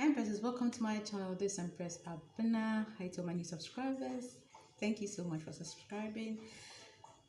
Empresses, welcome to my channel. This is Empress Abena. Hi to my new subscribers. Thank you so much for subscribing.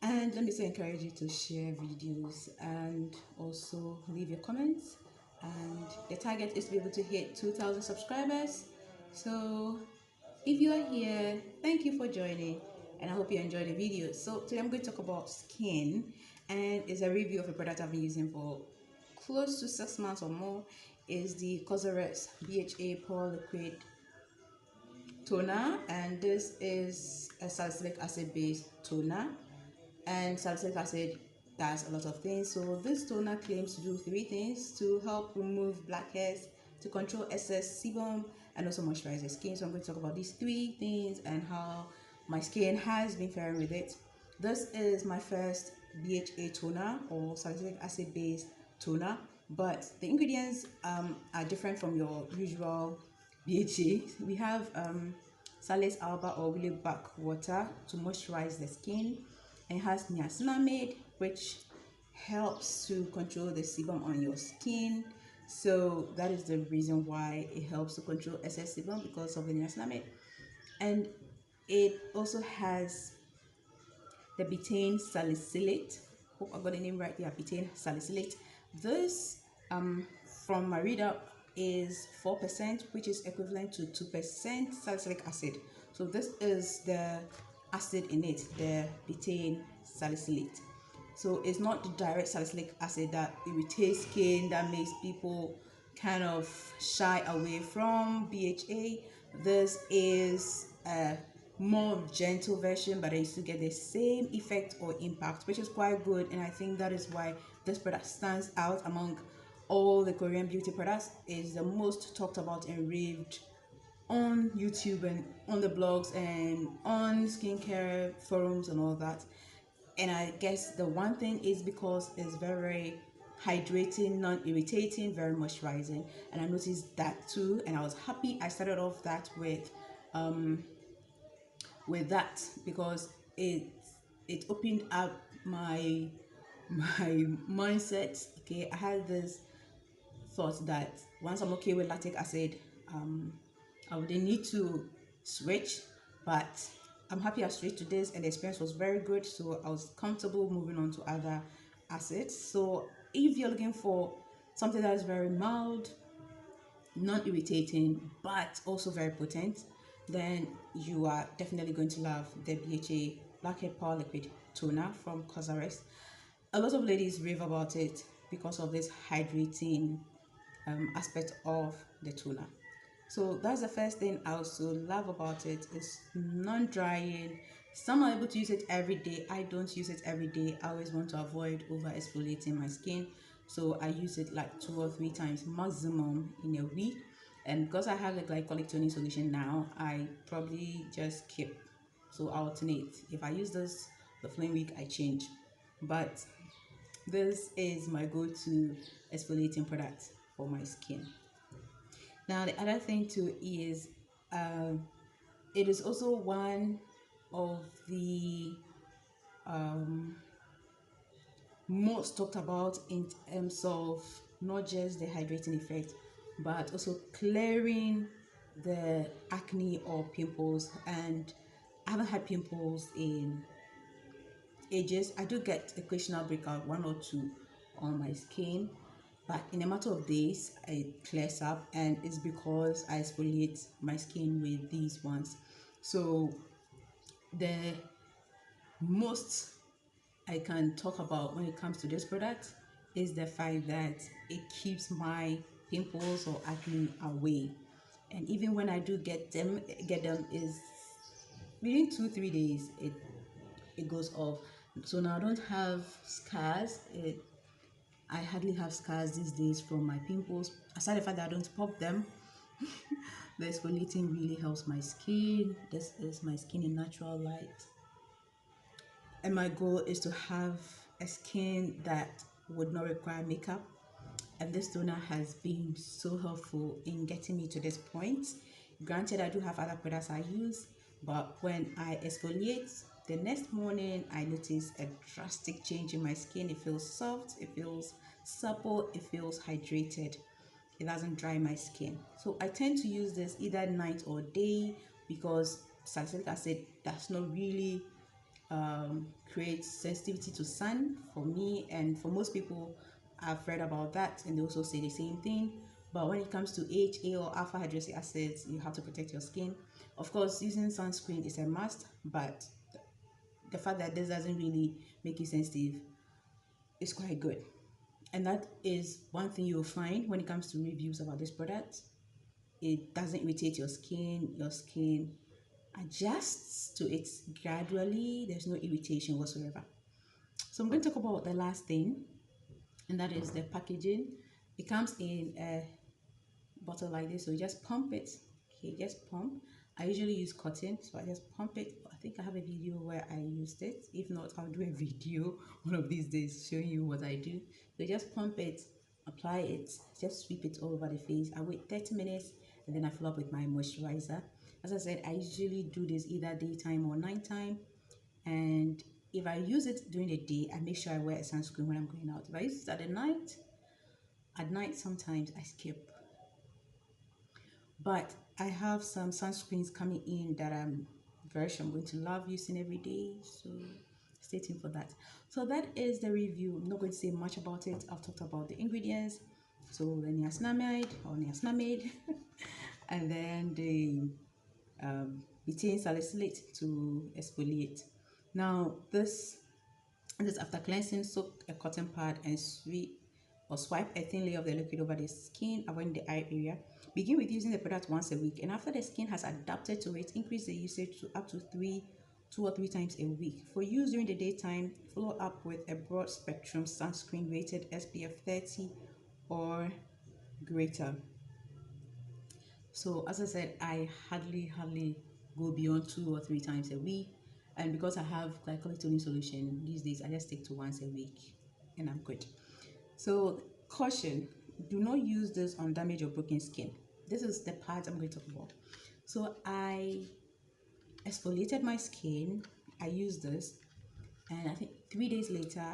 And let me say, encourage you to share videos and also leave your comments. And the target is to be able to hit 2,000 subscribers. So if you are here, thank you for joining, and I hope you enjoy the video. So today I'm going to talk about skin, and it's a review of a product I've been using for close to 6 months or more. Is the Cosrx BHA Pore Liquid Toner, and this is a salicylic acid based toner, and salicylic acid does a lot of things. So this toner claims to do 3 things: to help remove blackheads, to control excess sebum, and also moisturize the skin. So I'm going to talk about these 3 things and how my skin has been faring with it. This is my first BHA toner, or salicylic acid based toner, but the ingredients are different from your usual BHA. We have Salix alba or willow bark water to moisturize the skin, and it has niacinamide, which helps to control the sebum on your skin. So that is the reason why it helps to control excess sebum, because of the niacinamide. And it also has the betaine salicylate. Hope I got the name right. Yeah, betaine salicylate. This from my read up is 4%, which is equivalent to 2% salicylic acid. So this is the acid in it, the betaine salicylate. So it's not the direct salicylic acid that irritates skin, that makes people kind of shy away from BHA. This is a more gentle version, but I still get the same effect or impact, which is quite good. And I think that is why this product stands out among all the Korean beauty products. Is the most talked about and raved on YouTube and on the blogs and on skincare forums and all that. And I guess the one thing is because it's very hydrating, non-irritating, very moisturizing, and I noticed that too. And I was happy I started off that with that, because it opened up my mindset. Okay, I had this thought that once I'm okay with lactic acid, I wouldn't need to switch, but I'm happy I switched to this, and the experience was very good. So I was comfortable moving on to other acids. So if you're looking for something that is very mild, non-irritating, but also very potent, then you are definitely going to love the BHA Blackhead Pore Liquid Toner from Cosrx. A lot of ladies rave about it because of this hydrating aspect of the toner. So that's the first thing I also love about it. It's non-drying. Some are able to use it every day. I don't use it every day. I always want to avoid over exfoliating my skin, so I use it like 2 or 3 times maximum in a week. And because I have the glycolic toning solution now, I probably just keep, so I alternate. If I use this the following week, I change. But this is my go-to exfoliating product for my skin. Now the other thing too is it is also one of the most talked about in terms of not just the hydrating effect, but also clearing the acne or pimples. And I haven't had pimples in ages. I do get occasional breakout, 1 or 2 on my skin, but in a matter of days it clears up, and it's because I exfoliate my skin with these ones. So the most I can talk about when it comes to this product is the fact that it keeps my pimples or acne away. And even when I do get them is within 2-3 days it goes off. So now I don't have scars. I hardly have scars these days from my pimples, aside the fact that I don't pop them. The exfoliating really helps my skin. This is my skin in natural light, and my goal is to have a skin that would not require makeup, and this toner has been so helpful in getting me to this point. Granted, I do have other products I use, but when I exfoliate the next morning, I notice a drastic change in my skin. It feels soft, it feels supple, it feels hydrated. it doesn't dry my skin. So I tend to use this either night or day because salicylic acid does not really create sensitivity to sun for me and for most people. I've read about that and they also say the same thing. But when it comes to AHA or alpha hydroxy acids, you have to protect your skin. Of course, using sunscreen is a must, but the fact that this doesn't really make you sensitive is quite good. And that is one thing you'll find when it comes to reviews about this product. It doesn't irritate your skin. Your skin adjusts to it gradually. There's no irritation whatsoever. So I'm going to talk about the last thing, and that is the packaging. It comes in a bottle like this, so you just pump it. Okay, just pump. I usually use cotton, so I just pump it. I think I have a video where I used it. If not, I'll do a video one of these days showing you what I do. So just pump it, apply it, just sweep it all over the face. I wait 30 minutes and then I fill up with my moisturizer. As I said, I usually do this either daytime or nighttime, and if I use it during the day, I make sure I wear a sunscreen when I'm going out. If I use it at night sometimes I skip. But I have some sunscreens coming in that I'm going to love using every day, so stay tuned for that. So that is the review. I'm not going to say much about it. I've talked about the ingredients, so the niacinamide or niacinamide and then the betaine salicylate to exfoliate. Now this is after cleansing. Soak a cotton pad and swipe a thin layer of the liquid over the skin, avoiding the eye area. Begin with using the product once a week, and after the skin has adapted to it, increase the usage to up to 2 or 3 times a week. For use during the daytime, follow up with a broad spectrum sunscreen rated SPF 30 or greater. So as I said, I hardly go beyond 2 or 3 times a week, and because I have glycolic toning solution these days, I just stick to once a week and I'm good. So caution, do not use this on damaged or broken skin. This is the part I'm going to talk about. So I exfoliated my skin, I used this, and I think 3 days later,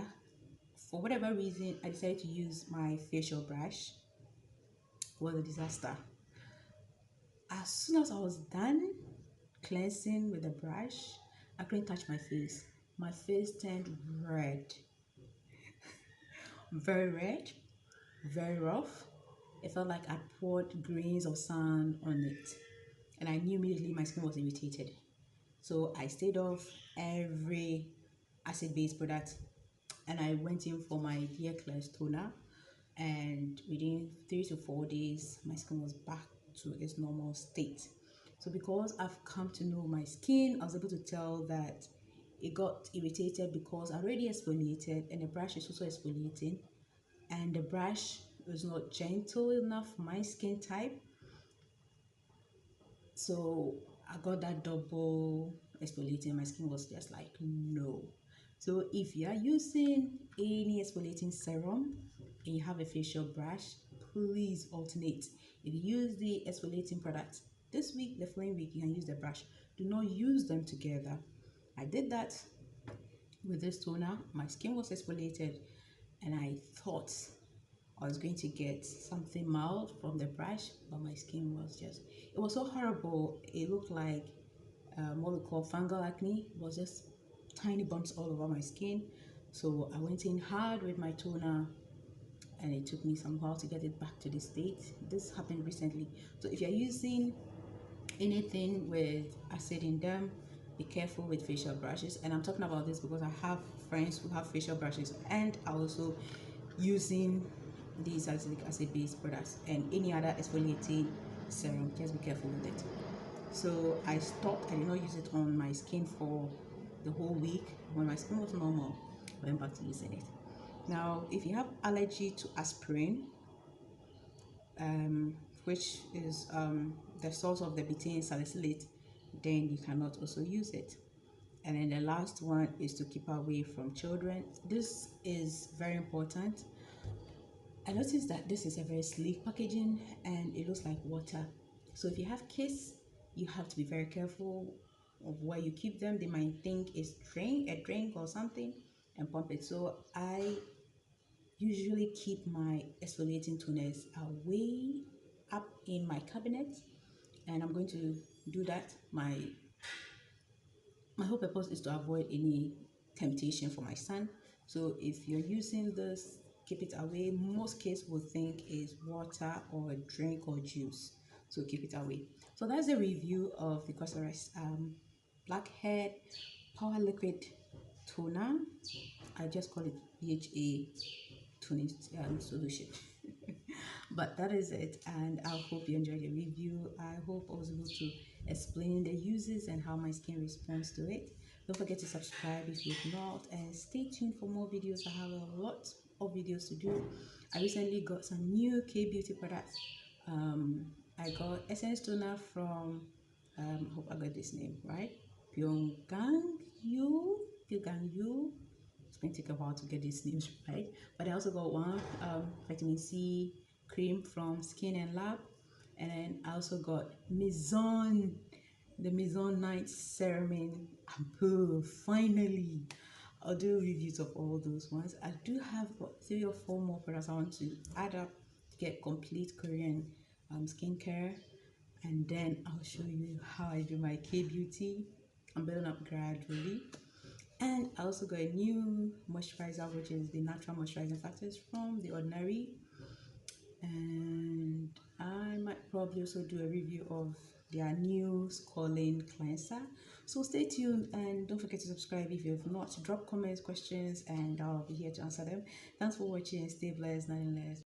for whatever reason, I decided to use my facial brush. It was a disaster. As soon as I was done cleansing with the brush, I couldn't touch my face. My face turned red. Very red, very rough. It felt like I poured grains of sand on it, and I knew immediately my skin was irritated. So I stayed off every acid-based product, and I went in for my Dear Claire's toner, and within 3 to 4 days my skin was back to its normal state. So because I've come to know my skin, I was able to tell that it got irritated because I already exfoliated and the brush is also exfoliating, and the brush was not gentle enough for my skin type. So I got that double exfoliating. My skin was just like, no. So if you are using any exfoliating serum and you have a facial brush, please alternate. If you use the exfoliating product this week, the following week you can use the brush. Do not use them together. I did that with this toner. My skin was exfoliated and I thought I was going to get something mild from the brush, but my skin was just, it was so horrible. It looked like what we call fungal acne. It was just tiny bumps all over my skin. So I went in hard with my toner and it took me some while to get it back to the state. This happened recently. So if you're using anything with acid in them, be careful with facial brushes. And I'm talking about this because I have friends who have facial brushes and are also using these salicylic acid based products and any other exfoliating serum. Just be careful with it. So I stopped. I did not use it on my skin for the whole week. When my skin was normal, I went back to using it. Now if you have allergy to aspirin, which is the source of the betaine salicylate, then you cannot also use it. And then the last one is to keep away from children. This is very important. I noticed that this is a very sleek packaging and it looks like water. So if you have kids, you have to be very careful of where you keep them. They might think it's a drink or something and pump it. So I usually keep my exfoliating toners away up in my cabinet, and I'm going to do that. My whole purpose is to avoid any temptation for my son. So if you're using this, keep it away. Most kids will think is water or a drink or juice, so keep it away. So that's a review of the Cosrx Blackhead Power Liquid Toner. I just call it BHA toning solution. But that is it, and I hope you enjoyed the review. I hope I was able to explain the uses and how my skin responds to it. Don't forget to subscribe if you've not, and stay tuned for more videos. I have a lot of videos to do. I recently got some new K-beauty products. I got essence toner from hope I got this name right, Pyongyang Yu. It's going to take a while to get these names right. But I also got one vitamin C cream from Skin and Lab, and then I also got the Maison Night Ceramine Ampoule. Finally, I'll do reviews of all those ones. I do have about 3 or 4 more products I want to add up to get complete Korean skincare, and then I'll show you how I do my K-beauty. I'm building up gradually. And I also got a new moisturizer, which is the natural moisturizing factors from The Ordinary. And I might probably also do a review of their new Squalane cleanser. So stay tuned and don't forget to subscribe if you have not. Drop comments, questions, and I'll be here to answer them. Thanks for watching. Stay blessed, nothing less.